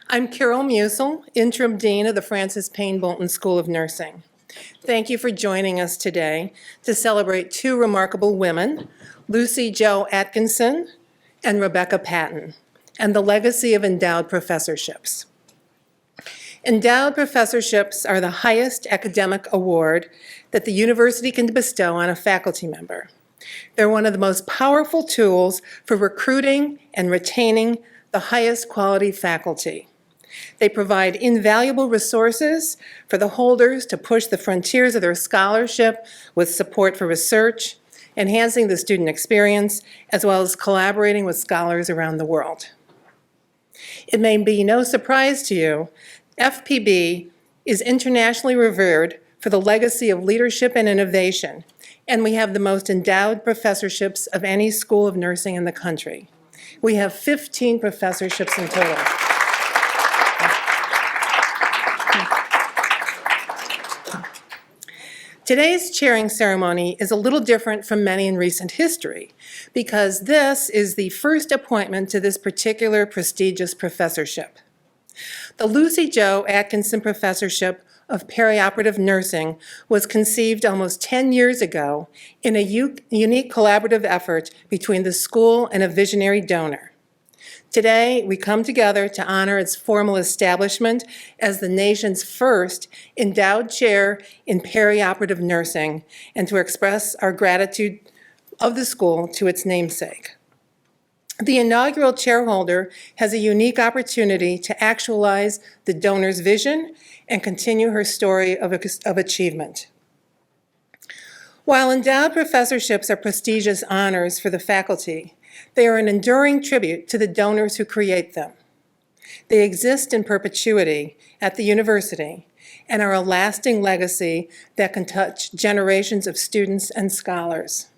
I'm Carol Musil, Interim Dean of the Francis Payne Bolton School of Nursing. Thank you for joining us today to celebrate two remarkable women, Lucy Jo Atkinson and Rebecca Patton, and the legacy of endowed professorships. Endowed professorships are the highest academic award that the university can bestow on a faculty member. They're one of the most powerful tools for recruiting and retaining the highest quality faculty. They provide invaluable resources for the holders to push the frontiers of their scholarship with support for research, enhancing the student experience, as well as collaborating with scholars around the world. It may be no surprise to you, FPB is internationally revered for the legacy of leadership and innovation, and we have the most endowed professorships of any school of nursing in the country. We have 15 professorships in total. Today's chairing ceremony is a little different from many in recent history because this is the first appointment to this particular prestigious professorship. The Lucy Jo Atkinson Professorship of Perioperative Nursing was conceived almost 10 years ago in a unique collaborative effort between the school and a visionary donor. Today, we come together to honor its formal establishment as the nation's first endowed chair in perioperative nursing and to express our gratitude of the school to its namesake. The inaugural chairholder has a unique opportunity to actualize the donor's vision and continue her story of achievement. While endowed professorships are prestigious honors for the faculty, they are an enduring tribute to the donors who create them. They exist in perpetuity at the university and are a lasting legacy that can touch generations of students and scholars.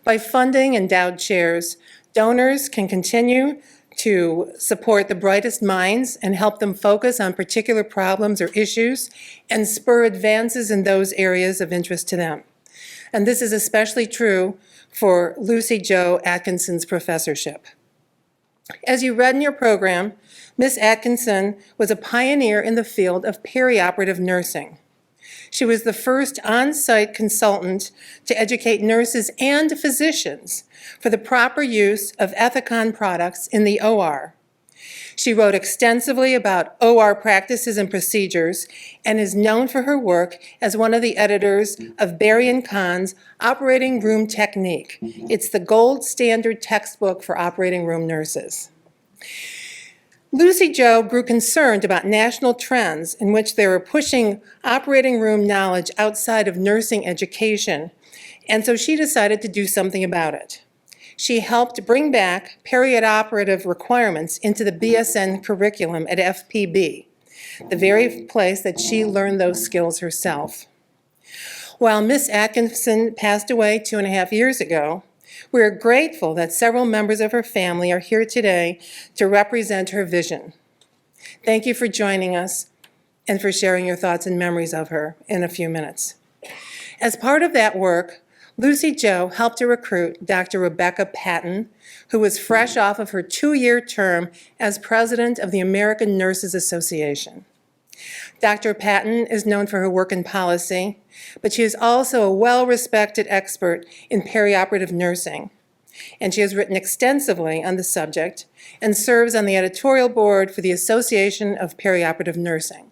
By funding endowed chairs, donors can continue to support the brightest minds and help them focus on particular problems or issues and spur advances in those areas of interest to them. And this is especially true for Lucy Jo Atkinson's professorship. As you read in your program, Ms. Atkinson was a pioneer in the field of perioperative nursing. She was the first on-site consultant to educate nurses and physicians for the proper use of Ethicon products in the OR. She wrote extensively about OR practices and procedures and is known for her work as one of the editors of Berry & Kahn's Operating Room Technique. It's the gold standard textbook for operating room nurses. Lucy Jo grew concerned about national trends in which they were pushing operating room knowledge outside of nursing education, and so she decided to do something about it. She helped bring back perioperative requirements into the BSN curriculum at FPB, the very place that she learned those skills herself. While Ms. Atkinson passed away 2.5 years ago, we are grateful that several members of her family are here today to represent her vision. Thank you for joining us and for sharing your thoughts and memories of her in a few minutes. As part of that work, Lucy Jo helped to recruit Dr. Rebecca Patton, who was fresh off of her 2-year term as president of the American Nurses Association. Dr. Patton is known for her work in policy, but she is also a well-respected expert in perioperative nursing, and she has written extensively on the subject and serves on the editorial board for the Association of Perioperative Nursing.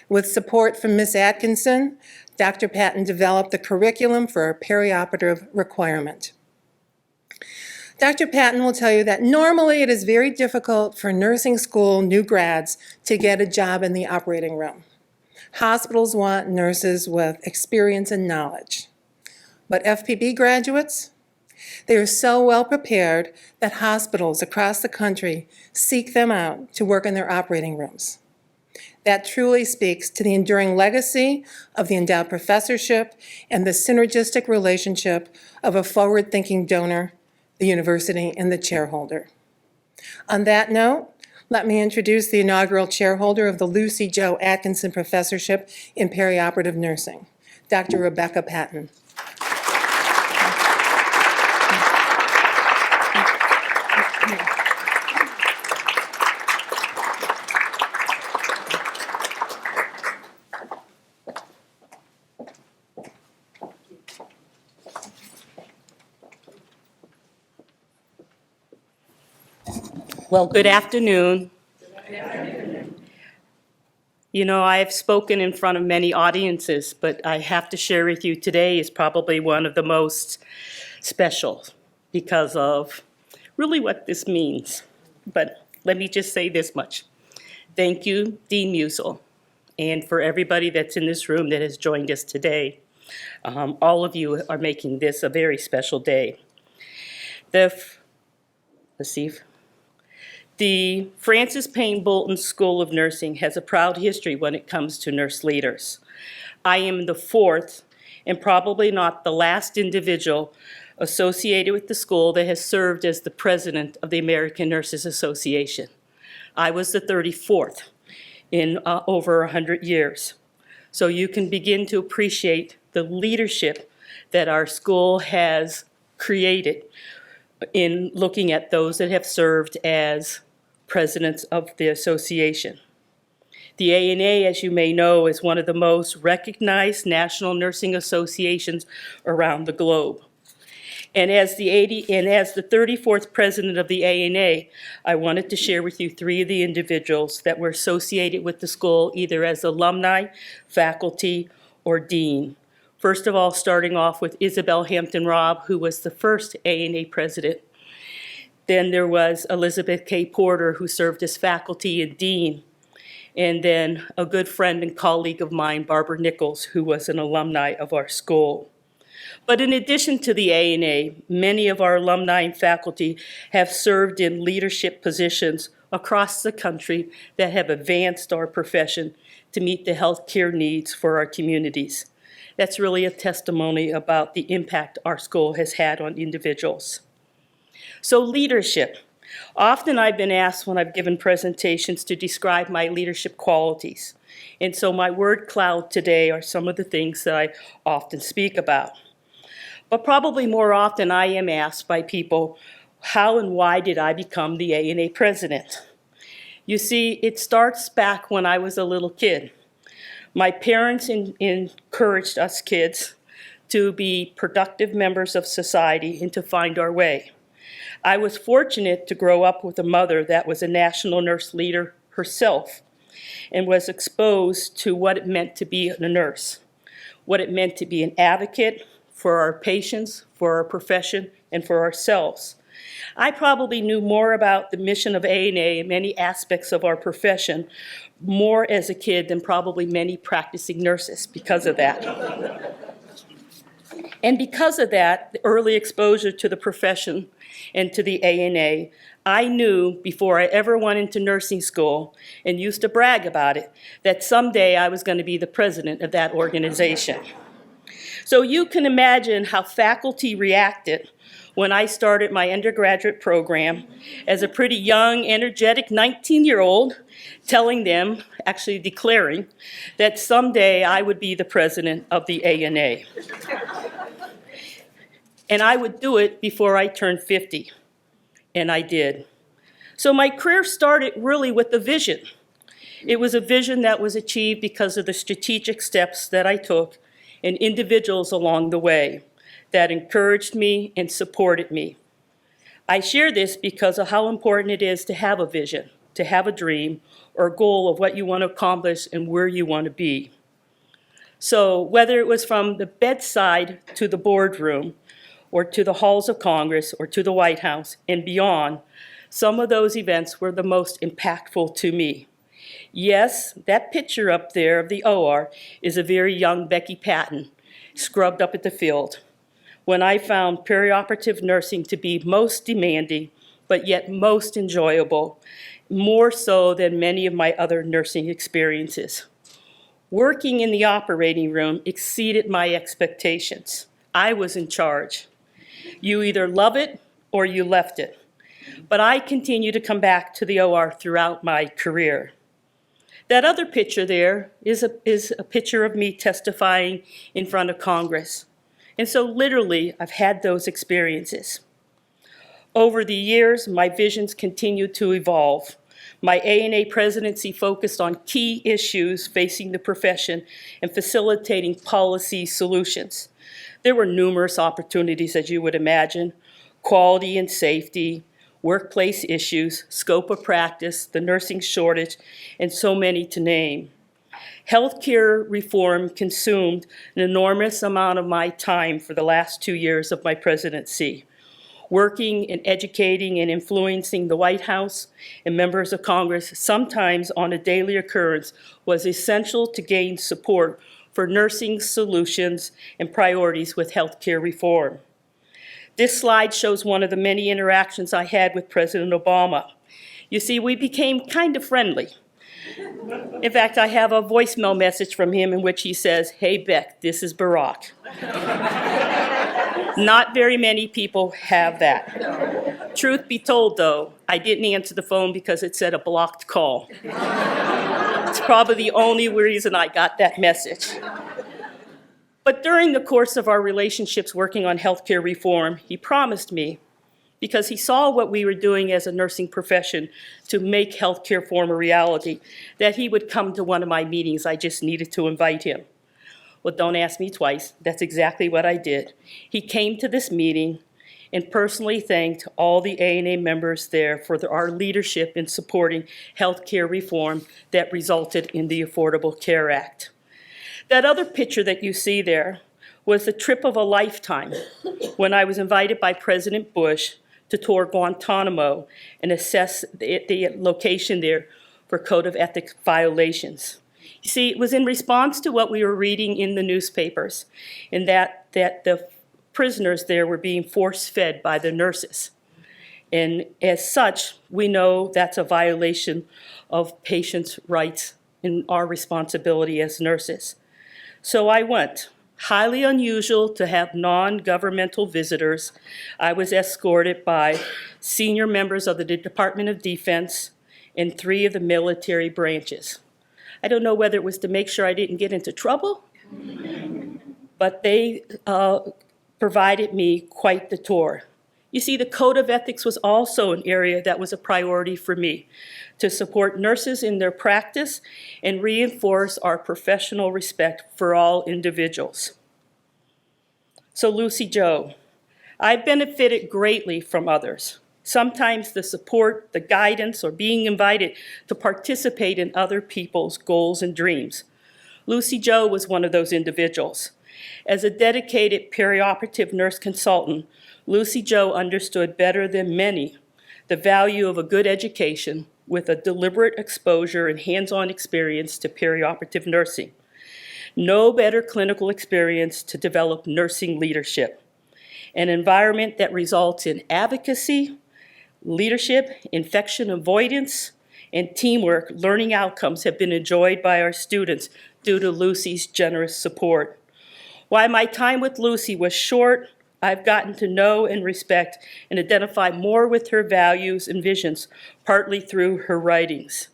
With support from Ms. Atkinson, Dr. Patton developed the curriculum for a perioperative requirement. Dr. Patton will tell you that normally it is very difficult for nursing school new grads to get a job in the operating room. Hospitals want nurses with experience and knowledge. But FPB graduates, they are so well prepared that hospitals across the country seek them out to work in their operating rooms. That truly speaks to the enduring legacy of the endowed professorship and the synergistic relationship of a forward-thinking donor, the university, and the chairholder. On that note, let me introduce the inaugural chairholder of the Lucy Jo Atkinson Professorship in Perioperative Nursing, Dr. Rebecca Patton. Well, good afternoon. You know, I have spoken in front of many audiences, but I have to share with you today is probably one of the most special because of really what this means. But let me just say this much. Thank you, Dean Musil, and for everybody that's in this room that has joined us today. All of you are making this a very special day. Let's see. The Francis Payne Bolton School of Nursing has a proud history when it comes to nurse leaders. I am the fourth and probably not the last individual associated with the school that has served as the president of the American Nurses Association. I was the 34th in over 100 years. So you can begin to appreciate the leadership that our school has created in looking at those that have served as presidents of the association. The ANA, as you may know, is one of the most recognized national nursing associations around the globe. And as the 34th president of the ANA, I wanted to share with you three of the individuals that were associated with the school either as alumni, faculty, or dean. First of all, starting off with Isabel Hampton-Robb, who was the first ANA president. Then there was Elizabeth K. Porter, who served as faculty and dean. And then a good friend and colleague of mine, Barbara Nichols, who was an alumni of our school. But in addition to the ANA, many of our alumni and faculty have served in leadership positions across the country that have advanced our profession to meet the healthcare needs for our communities. That's really a testimony about the impact our school has had on individuals. So leadership. Often I've been asked when I've given presentations to describe my leadership qualities. And so my word cloud today are some of the things that I often speak about. But probably more often I am asked by people, how and why did I become the ANA president? You see, it starts back when I was a little kid. My parents encouraged us kids to be productive members of society and to find our way. I was fortunate to grow up with a mother that was a national nurse leader herself and was exposed to what it meant to be a nurse, what it meant to be an advocate for our patients, for our profession, and for ourselves. I probably knew more about the mission of ANA and many aspects of our profession more as a kid than probably many practicing nurses because of that. And because of that, the early exposure to the profession and to the ANA, I knew before I ever went into nursing school and used to brag about it, that someday I was going to be the president of that organization. So you can imagine how faculty reacted when I started my undergraduate program as a pretty young, energetic 19-year-old, telling them, actually declaring, that someday I would be the president of the ANA. And I would do it before I turned 50, and I did. So my career started really with a vision. It was a vision that was achieved because of the strategic steps that I took and individuals along the way that encouraged me and supported me. I share this because of how important it is to have a vision, to have a dream or goal of what you want to accomplish and where you want to be. So whether it was from the bedside to the boardroom, or to the halls of Congress, or to the White House, and beyond, some of those events were the most impactful to me. Yes, that picture up there of the OR is a very young Becky Patton, scrubbed up at the field, when I found perioperative nursing to be most demanding, but yet most enjoyable, more so than many of my other nursing experiences. Working in the operating room exceeded my expectations. I was in charge. You either love it or you left it. But I continue to come back to the OR throughout my career. That other picture there is a picture of me testifying in front of Congress. And so literally, I've had those experiences. Over the years, my visions continued to evolve. My ANA presidency focused on key issues facing the profession and facilitating policy solutions. There were numerous opportunities, as you would imagine: quality and safety, workplace issues, scope of practice, the nursing shortage, and so many to name. Healthcare reform consumed an enormous amount of my time for the last 2 years of my presidency. Working and educating and influencing the White House and members of Congress, sometimes on a daily occurrence, was essential to gain support for nursing solutions and priorities with healthcare reform. This slide shows one of the many interactions I had with President Obama. You see, we became kind of friendly. In fact, I have a voicemail message from him in which he says, "Hey, Beck, this is Barack." Not very many people have that. Truth be told, though, I didn't answer the phone because it said a blocked call. It's probably the only reason I got that message. But during the course of our relationships working on healthcare reform, he promised me, because he saw what we were doing as a nursing profession to make healthcare reform a reality, that he would come to one of my meetings. I just needed to invite him. Well, don't ask me twice. That's exactly what I did. He came to this meeting and personally thanked all the ANA members there for our leadership in supporting healthcare reform that resulted in the Affordable Care Act. That other picture that you see there was the trip of a lifetime when I was invited by President Bush to tour Guantanamo and assess the location there for code of ethics violations. You see, it was in response to what we were reading in the newspapers, and that the prisoners there were being force-fed by the nurses. And as such, we know that's a violation of patients' rights and our responsibility as nurses. So I went. Highly unusual to have non-governmental visitors. I was escorted by senior members of the Department of Defense and 3 of the military branches. I don't know whether it was to make sure I didn't get into trouble, but they provided me quite the tour. You see, the code of ethics was also an area that was a priority for me, to support nurses in their practice and reinforce our professional respect for all individuals. So Lucy Jo, I've benefited greatly from others. Sometimes the support, the guidance, or being invited to participate in other people's goals and dreams. Lucy Jo was one of those individuals. As a dedicated perioperative nurse consultant, Lucy Jo understood better than many the value of a good education with a deliberate exposure and hands-on experience to perioperative nursing. No better clinical experience to develop nursing leadership. An environment that results in advocacy, leadership, infection avoidance, and teamwork learning outcomes have been enjoyed by our students due to Lucy's generous support. While my time with Lucy was short, I've gotten to know and respect and identify more with her values and visions, partly through her writings.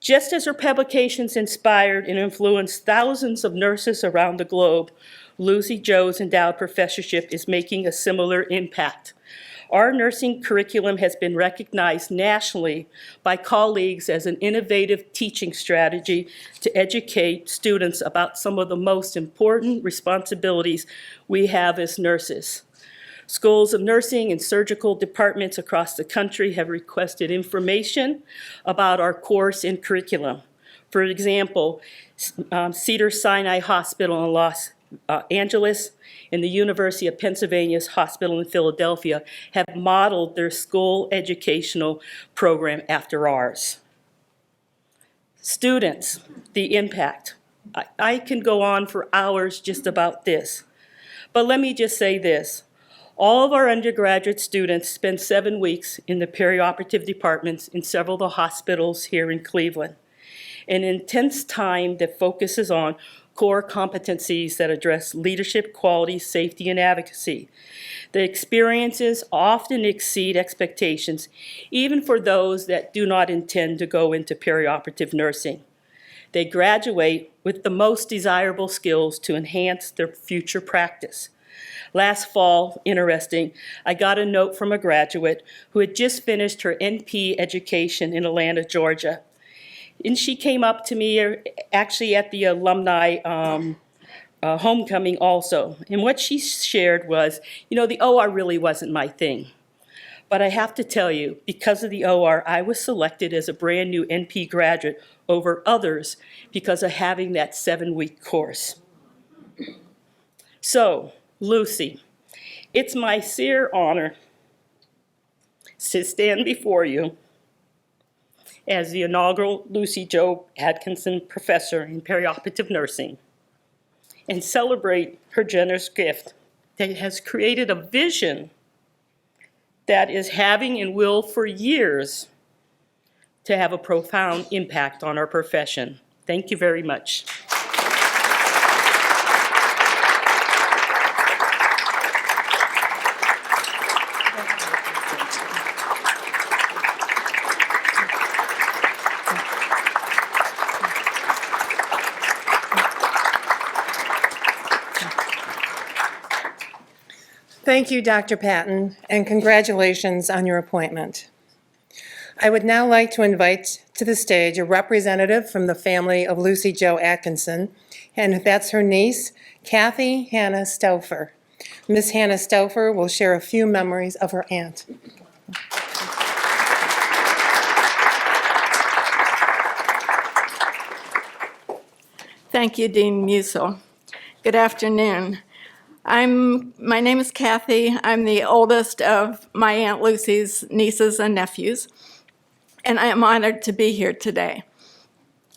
Just as her publications inspired and influenced thousands of nurses around the globe, Lucy Jo's endowed professorship is making a similar impact. Our nursing curriculum has been recognized nationally by colleagues as an innovative teaching strategy to educate students about some of the most important responsibilities we have as nurses. Schools of nursing and surgical departments across the country have requested information about our course and curriculum. For example, Cedars-Sinai Hospital in Los Angeles and the University of Pennsylvania's hospital in Philadelphia have modeled their school educational program after ours. Students, the impact. I can go on for hours just about this, but let me just say this. All of our undergraduate students spend 7 weeks in the perioperative departments in several of the hospitals here in Cleveland. An intense time that focuses on core competencies that address leadership, quality, safety, and advocacy. The experiences often exceed expectations, even for those that do not intend to go into perioperative nursing. They graduate with the most desirable skills to enhance their future practice. Last fall, interesting, I got a note from a graduate who had just finished her NP education in Atlanta, Georgia. And she came up to me actually at the alumni homecoming also. And what she shared was, the OR really wasn't my thing. But I have to tell you, because of the OR, I was selected as a brand new NP graduate over others because of having that 7-week course. So, Lucy, it's my sincere honor to stand before you as the inaugural Lucy Jo Atkinson Professor in Perioperative Nursing and celebrate her generous gift that has created a vision that is having and will for years to have a profound impact on our profession. Thank you very much. Thank you, Dr. Patton, and congratulations on your appointment. I would now like to invite to the stage a representative from the family of Lucy Jo Atkinson, and that's her niece, Kathy Hanna-Stauffer. Ms. Hanna-Stauffer will share a few memories of her aunt. Thank you, Dean Musil. Good afternoon. My name is Kathy. I'm the oldest of my Aunt Lucy's nieces and nephews, and I am honored to be here today.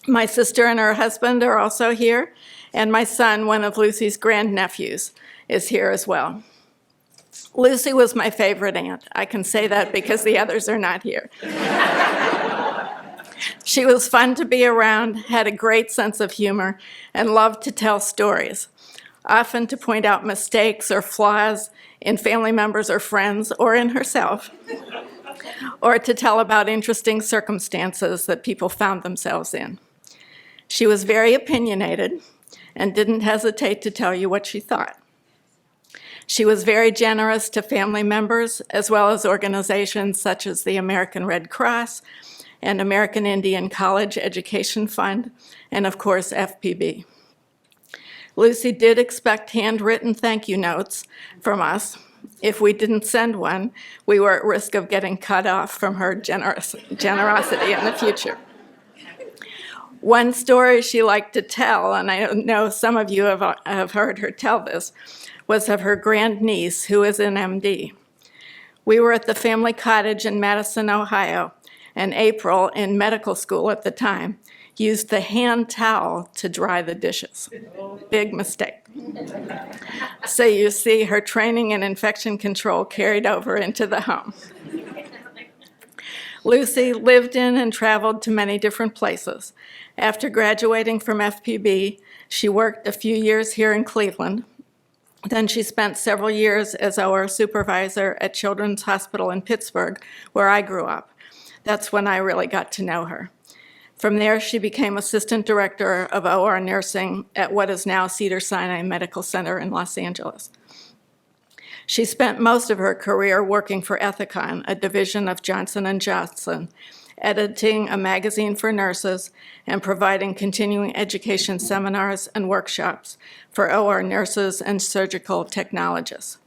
My sister and her husband are also here, and my son, one of Lucy's grandnephews, is here as well. Lucy was my favorite aunt. I can say that because the others are not here. She was fun to be around, had a great sense of humor, and loved to tell stories, often to point out mistakes or flaws in family members or friends or in herself, or to tell about interesting circumstances that people found themselves in. She was very opinionated and didn't hesitate to tell you what she thought. She was very generous to family members as well as organizations such as the American Red Cross and American Indian College Education Fund, and of course FPB. Lucy did expect handwritten thank you notes from us. If we didn't send one, we were at risk of getting cut off from her generosity in the future. One story she liked to tell, and I know some of you have heard her tell this, was of her grandniece, who is an MD. We were at the family cottage in Madison, Ohio, and April, in medical school at the time, used the hand towel to dry the dishes. Big mistake. So you see, her training in infection control carried over into the home. Lucy lived in and traveled to many different places. After graduating from FPB, she worked a few years here in Cleveland. Then she spent several years as our supervisor at Children's Hospital in Pittsburgh, where I grew up. That's when I really got to know her. From there, she became assistant director of OR nursing at what is now Cedars-Sinai Medical Center in Los Angeles. She spent most of her career working for Ethicon, a division of Johnson & Johnson, editing a magazine for nurses and providing continuing education seminars and workshops for OR nurses and surgical technologists.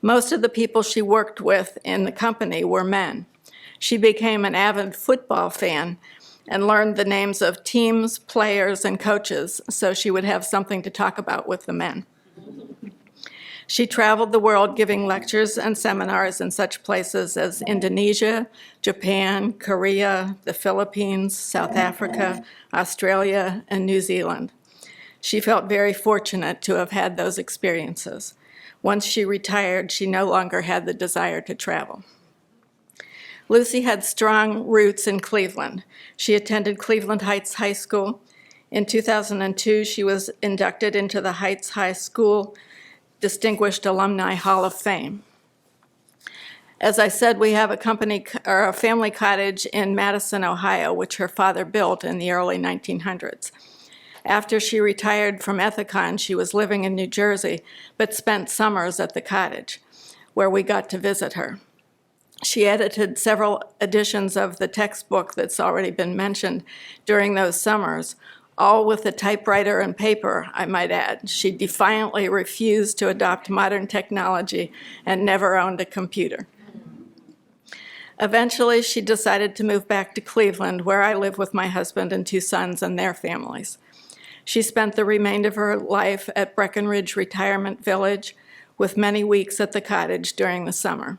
Most of the people she worked with in the company were men. She became an avid football fan and learned the names of teams, players, and coaches so she would have something to talk about with the men. She traveled the world giving lectures and seminars in such places as Indonesia, Japan, Korea, the Philippines, South Africa, Australia, and New Zealand. She felt very fortunate to have had those experiences. Once she retired, she no longer had the desire to travel. Lucy had strong roots in Cleveland. She attended Cleveland Heights High School. In 2002, she was inducted into the Heights High School Distinguished Alumni Hall of Fame. As I said, we have a family cottage in Madison, Ohio, which her father built in the early 1900s. After she retired from Ethicon, she was living in New Jersey, but spent summers at the cottage, where we got to visit her. She edited several editions of the textbook that's already been mentioned during those summers, all with a typewriter and paper, I might add. She defiantly refused to adopt modern technology and never owned a computer. Eventually, she decided to move back to Cleveland, where I live with my husband and 2 sons and their families. She spent the remainder of her life at Breckenridge Retirement Village, with many weeks at the cottage during the summer.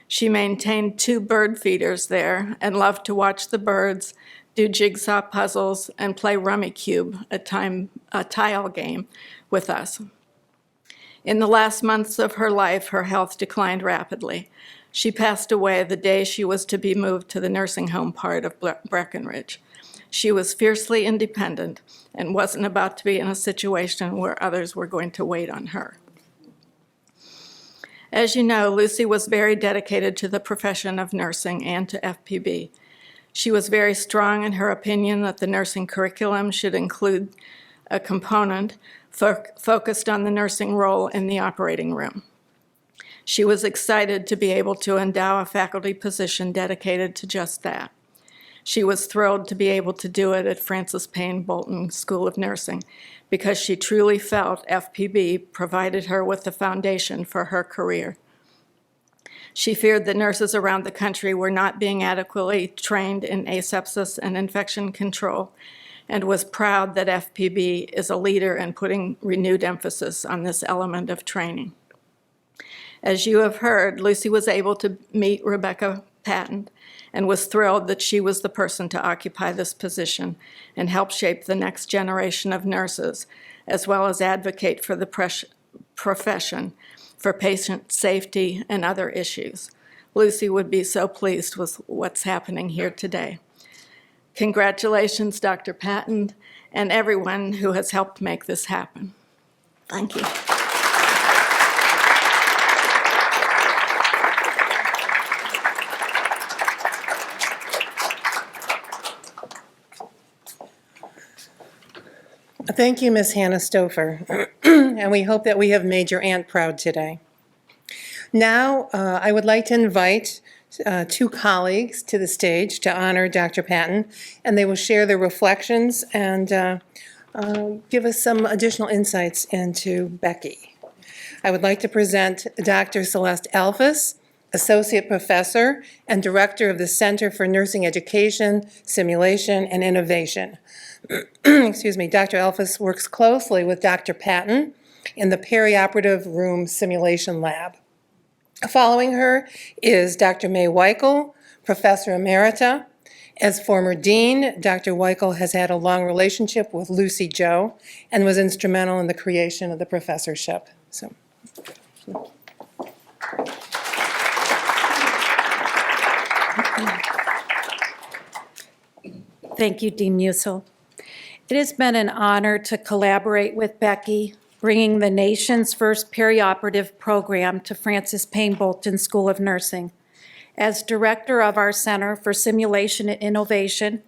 She maintained 2 bird feeders there and loved to watch the birds, do jigsaw puzzles, and play Rummy Cube, a tile game, with us. In the last months of her life, her health declined rapidly. She passed away the day she was to be moved to the nursing home part of Breckenridge. She was fiercely independent and wasn't about to be in a situation where others were going to wait on her. As you know, Lucy was very dedicated to the profession of nursing and to FPB. She was very strong in her opinion that the nursing curriculum should include a component focused on the nursing role in the operating room. She was excited to be able to endow a faculty position dedicated to just that. She was thrilled to be able to do it at Francis Payne Bolton School of Nursing because she truly felt FPB provided her with the foundation for her career. She feared that nurses around the country were not being adequately trained in asepsis and infection control, and was proud that FPB is a leader in putting renewed emphasis on this element of training. As you have heard, Lucy was able to meet Rebecca Patton and was thrilled that she was the person to occupy this position and help shape the next generation of nurses, as well as advocate for the profession, for patient safety and other issues. Lucy would be so pleased with what's happening here today. Congratulations, Dr. Patton, and everyone who has helped make this happen. Thank you. Thank you, Ms. Hanna-Stauffer, and we hope that we have made your aunt proud today. Now, I would like to invite 2 colleagues to the stage to honor Dr. Patton, and they will share their reflections and give us some additional insights into Becky. I would like to present Dr. Celeste Alfes, Associate Professor and Director of the Center for Nursing Education, Simulation, and Innovation. Excuse me, Dr. Alfes works closely with Dr. Patton in the Perioperative Room Simulation Lab. Following her is Dr. May Wykle, Professor Emerita. As former dean, Dr. Wykle has had a long relationship with Lucy Jo and was instrumental in the creation of the professorship. So. Thank you, Dean Musil. It has been an honor to collaborate with Becky, bringing the nation's first perioperative program to Francis Payne Bolton School of Nursing. As director of our Center for Simulation and Innovation,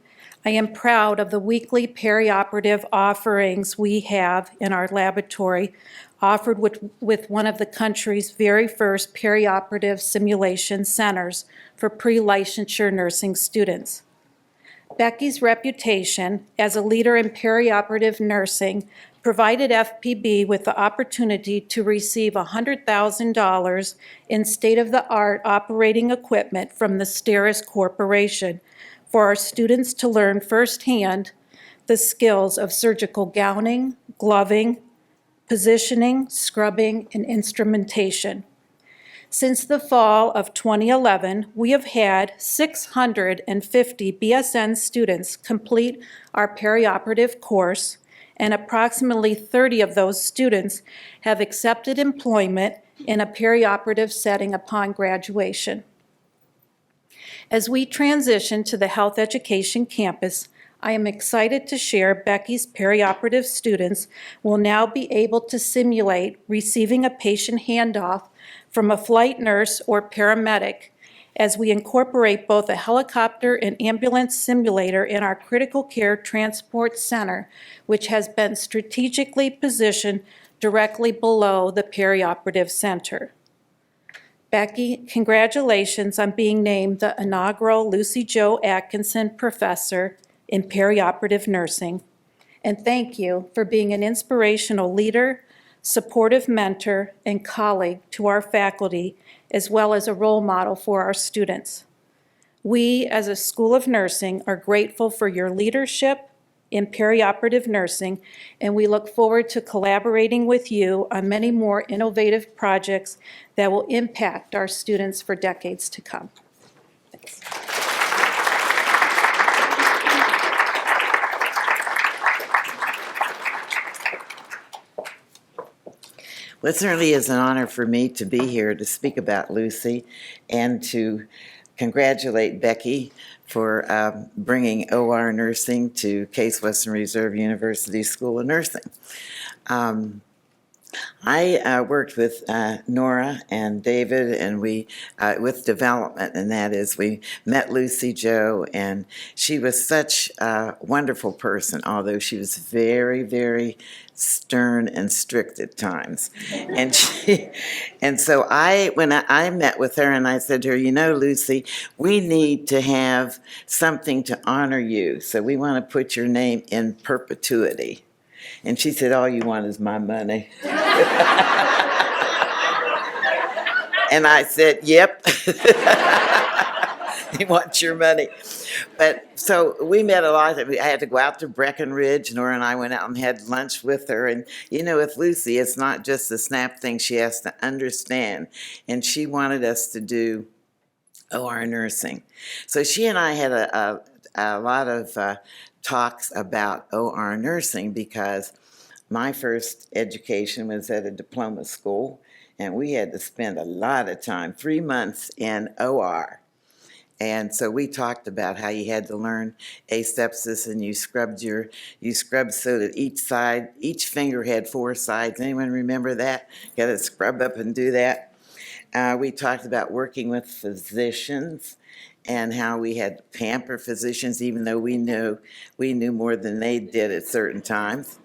I am proud of the weekly perioperative offerings we have in our laboratory, offered with one of the country's very first perioperative simulation centers for pre-licensure nursing students. Becky's reputation as a leader in perioperative nursing provided FPB with the opportunity to receive $100,000 in state-of-the-art operating equipment from the STERIS Corporation for our students to learn firsthand the skills of surgical gowning, gloving, positioning, scrubbing, and instrumentation. Since the fall of 2011, we have had 650 BSN students complete our perioperative course, and approximately 30 of those students have accepted employment in a perioperative setting upon graduation. As we transition to the health education campus, I am excited to share Becky's perioperative students will now be able to simulate receiving a patient handoff from a flight nurse or paramedic as we incorporate both a helicopter and ambulance simulator in our critical care transport center, which has been strategically positioned directly below the perioperative center. Becky, congratulations on being named the inaugural Lucy Jo Atkinson Professor in Perioperative Nursing, and thank you for being an inspirational leader, supportive mentor, and colleague to our faculty, as well as a role model for our students. We, as a School of Nursing, are grateful for your leadership in perioperative nursing, and we look forward to collaborating with you on many more innovative projects that will impact our students for decades to come. Thanks. Well, it certainly is an honor for me to be here to speak about Lucy and to congratulate Becky for bringing OR nursing to Case Western Reserve University School of Nursing. I worked with Nora and David, and we with development, and that is we met Lucy Joe, and she was such a wonderful person, although she was very, very stern and strict at times. And so when I met with her, and I said to her, you know, Lucy, we need to have something to honor you, so we want to put your name in perpetuity. And she said, all you want is my money. And I said, yep. He wants your money. But so we met a lot. I had to go out to Breckenridge. Nora and I went out and had lunch with her. And, you know, with Lucy, it's not just the SNAP thing. She has to understand. And she wanted us to do OR nursing. So she and I had a lot of talks about OR nursing because my first education was at a diploma school, and we had to spend a lot of time, 3 months in OR. And so we talked about how you had to learn asepsis, and you scrubbed so that each finger had 4 sides. Anyone remember that? Got to scrub up and do that. We talked about working with physicians and how we had to pamper physicians, even though we knew more than they did at certain times.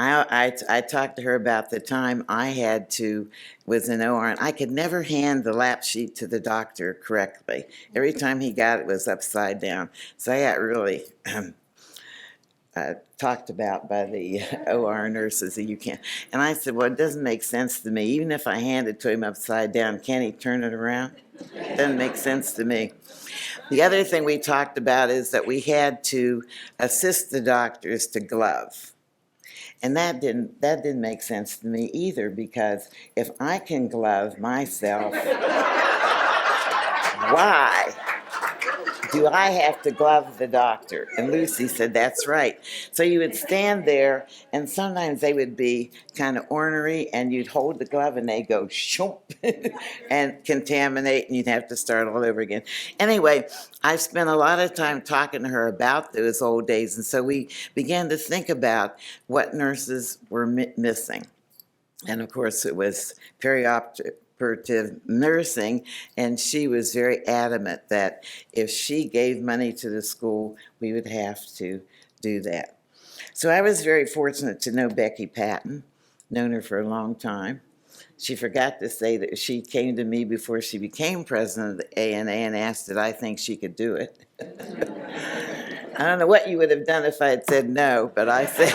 I talked to her about the time I was in OR, and I could never hand the lap sheet to the doctor correctly. Every time he got it, was upside down. So I got really talked about by the OR nurses that you can't. And I said, well, it doesn't make sense to me. Even if I hand it to him upside down, can't he turn it around? It doesn't make sense to me. The other thing we talked about is that we had to assist the doctors to glove. And that didn't make sense to me either, because if I can glove myself, why do I have to glove the doctor? And Lucy said, that's right. So you would stand there, and sometimes they would be kind of ornery, and you'd hold the glove, and they'd go shoop and contaminate, and you'd have to start all over again. Anyway, I spent a lot of time talking to her about those old days, and so we began to think about what nurses were missing. And of course, it was perioperative nursing, and she was very adamant that if she gave money to the school, we would have to do that. So I was very fortunate to know Becky Patton, known her for a long time. She forgot to say that she came to me before she became president of the ANA and asked did I think she could do it. I don't know what you would have done if I had said no, but I said.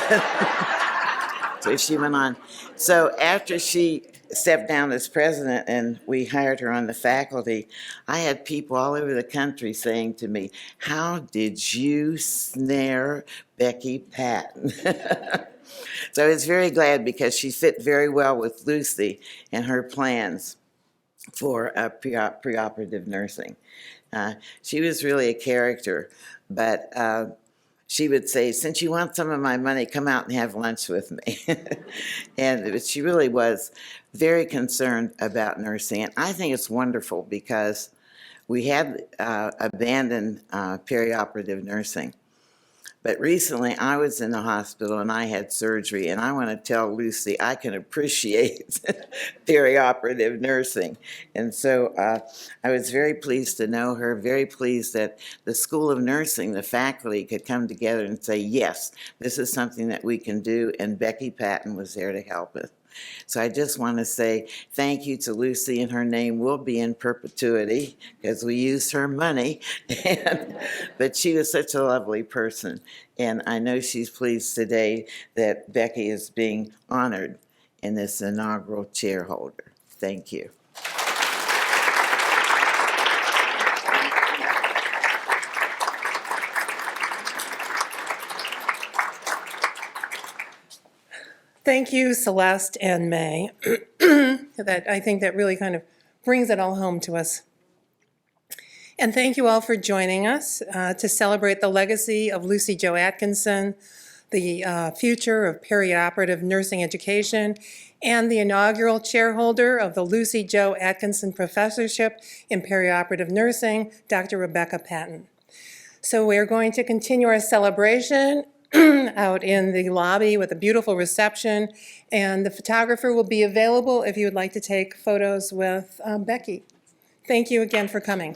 So she went on. So after she stepped down as president and we hired her on the faculty, I had people all over the country saying to me, how did you snare Becky Patton? So I was very glad because she fit very well with Lucy and her plans for preoperative nursing. She was really a character, but she would say, since you want some of my money, come out and have lunch with me. And she really was very concerned about nursing. And I think it's wonderful because we had abandoned perioperative nursing. But recently I was in the hospital and I had surgery, and I want to tell Lucy I can appreciate perioperative nursing. And so I was very pleased to know her, very pleased that the School of Nursing, the faculty, could come together and say, yes, this is something that we can do, and Becky Patton was there to help us. So I just want to say thank you to Lucy, and her name will be in perpetuity because we used her money. But she was such a lovely person, and I know she's pleased today that Becky is being honored in this inaugural chair holder. Thank you. Thank you, Celeste and May. I think that really kind of brings it all home to us. And thank you all for joining us to celebrate the legacy of Lucy Jo Atkinson, the future of perioperative nursing education, and the inaugural chairholder of the Lucy Jo Atkinson Professorship in Perioperative Nursing, Dr. Rebecca Patton. So we're going to continue our celebration out in the lobby with a beautiful reception, and the photographer will be available if you would like to take photos with Becky. Thank you again for coming.